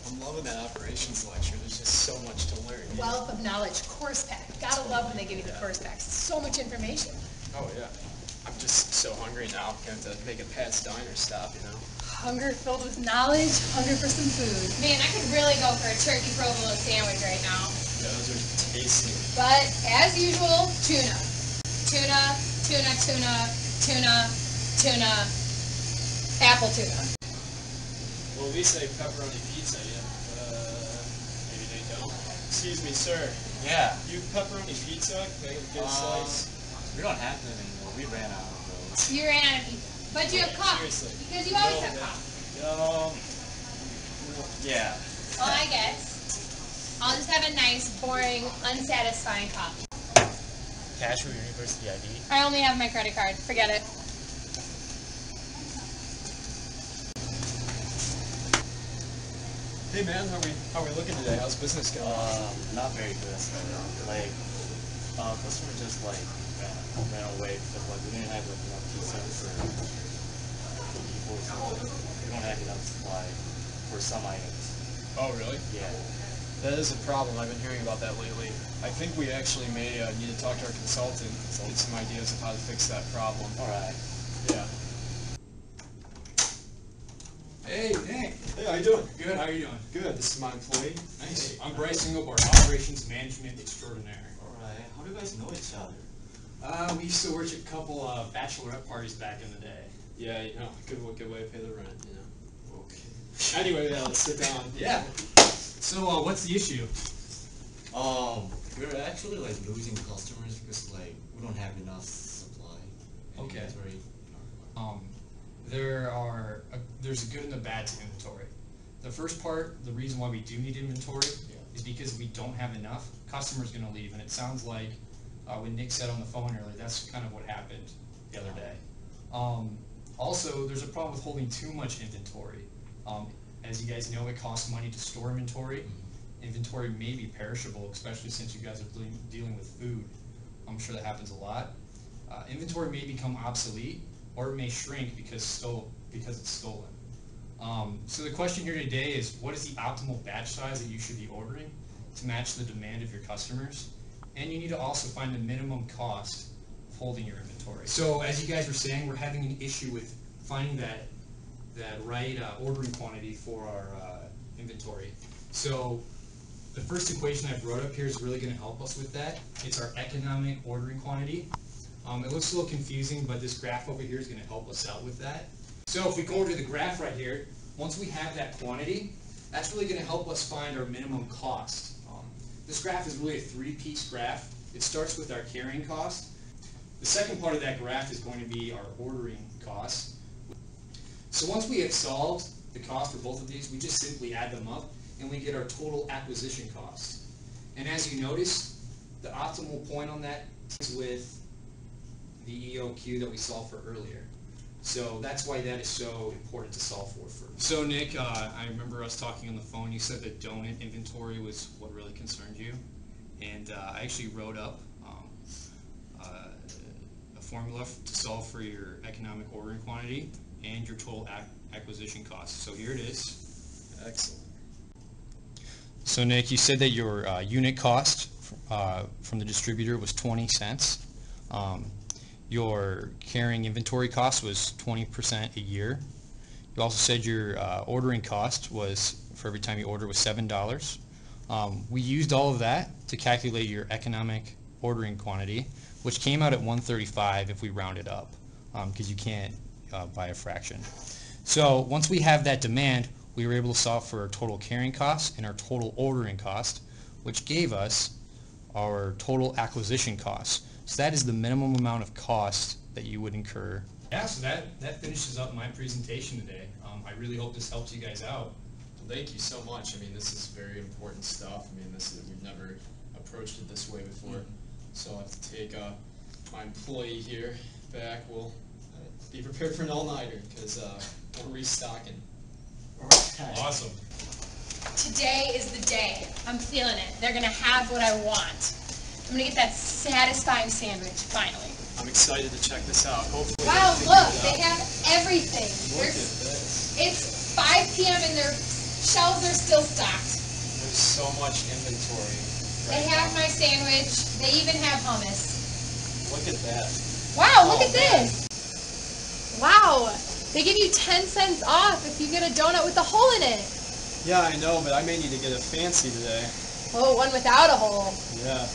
I'm loving that operations lecture. There's just so much to learn. Wealth of knowledge, course pack. Gotta love when they give you the course packs. So much information. Oh, yeah. I'm just so hungry now. I'm going to have to make a Pat's Diner stop, you know. Hunger filled with knowledge, hunger for some food. Man, I could really go for a turkey provolone sandwich right now. Yeah, those are tasty. But, as usual, tuna. Tuna, tuna, tuna, tuna, tuna, apple tuna. Well, we say pepperoni pizza, yeah. Maybe they don't. Excuse me, sir. Yeah. You pepperoni pizza? Can I get a slice? We don't have them anymore. We ran out of those. You ran out of pizza. But you have coffee. Seriously. Because you always have coffee. Yeah. Well, I guess I'll just have a nice, boring, unsatisfying coffee. Cash for your university ID? I only have my credit card. Forget it. Hey man, how are we looking today? How's business going? Not very good. Like, customer just like ran away because like we didn't have like enough pizza for people, so we don't have enough supply for some items. Oh really? Yeah. That is a problem. I've been hearing about that lately. I think we actually may need to talk to our consultant and get some ideas of how to fix that problem. All right. Yeah. Hey, Nick. Hey, how you doing? Good, how are you doing? Good. This is my employee. Nice. Hey. I'm Bryce Singlebar, Operations Management Extraordinaire. All right. How do you guys know each other? We used to work at a couple bachelorette parties back in the day. Yeah, you know, good way to pay the rent, you know. Okay. Anyway, yeah, let's sit down. Yeah. So, what's the issue? We're actually like losing customers because like we don't have enough supply. Okay. Inventory. There's a good and a bad to inventory. The first part, the reason why we do need inventory is because we don't have enough. Customers going to leave, and it sounds like when Nick said on the phone earlier, that's kind of what happened the other day. Also, there's a problem with holding too much inventory. As you guys know, it costs money to store inventory. Inventory may be perishable, especially since you guys are dealing with food. I'm sure that happens a lot. Inventory may become obsolete, or it may shrink because it's stolen. So the question here today is, what is the optimal batch size that you should be ordering to match the demand of your customers? And you need to also find the minimum cost of holding your inventory. So as you guys were saying, we're having an issue with finding that right ordering quantity for our inventory. So the first equation I wrote up here is really going to help us with that. It's our economic ordering quantity. It looks a little confusing, but this graph over here is going to help us out with that. So if we go over to the graph right here, once we have that quantity, that's really going to help us find our minimum cost. This graph is really a three-piece graph. It starts with our carrying cost. The second part of that graph is going to be our ordering cost. So once we have solved the cost for both of these, we just simply add them up and we get our total acquisition cost. And as you notice, the optimal point on that is with the EOQ that we solved for earlier. So that's why that is so important to solve for first. So Nick, I remember us talking on the phone. You said that donut inventory was what really concerned you. And I actually wrote up a formula to solve for your economic ordering quantity and your total acquisition cost. So here it is. Excellent. So Nick, you said that your unit cost from the distributor was 20 cents. Your carrying inventory cost was 20% a year. You also said your ordering cost was, for every time you order, was $7. We used all of that to calculate your economic ordering quantity, which came out at $1.35 if we round it up, because you can't buy a fraction. So once we have that demand, we were able to solve for our total carrying cost and our total ordering cost, which gave us our total acquisition cost. So that is the minimum amount of cost that you would incur. Yeah, so that finishes up my presentation today. I really hope this helps you guys out. Well, thank you so much. I mean, this is very important stuff. I mean, we've never approached it this way before. So I'll have to take my employee here back. We'll be prepared for an all-nighter because we're restocking. Awesome. Today is the day. I'm feeling it. They're going to have what I want. I'm going to get that satisfying sandwich, finally. I'm excited to check this out. Hopefully. Wow, look, they have everything. Look at this. It's 5 p.m. and they're Shelves are still stocked. There's so much inventory. They right have now. my sandwich. They even have hummus. Look at that. Wow, look Oh, at this. Wow. They give you 10 cents off if you get a donut with a hole in it. Yeah, I know, but I may need to get a fancy today. Oh, one without a hole. Yeah.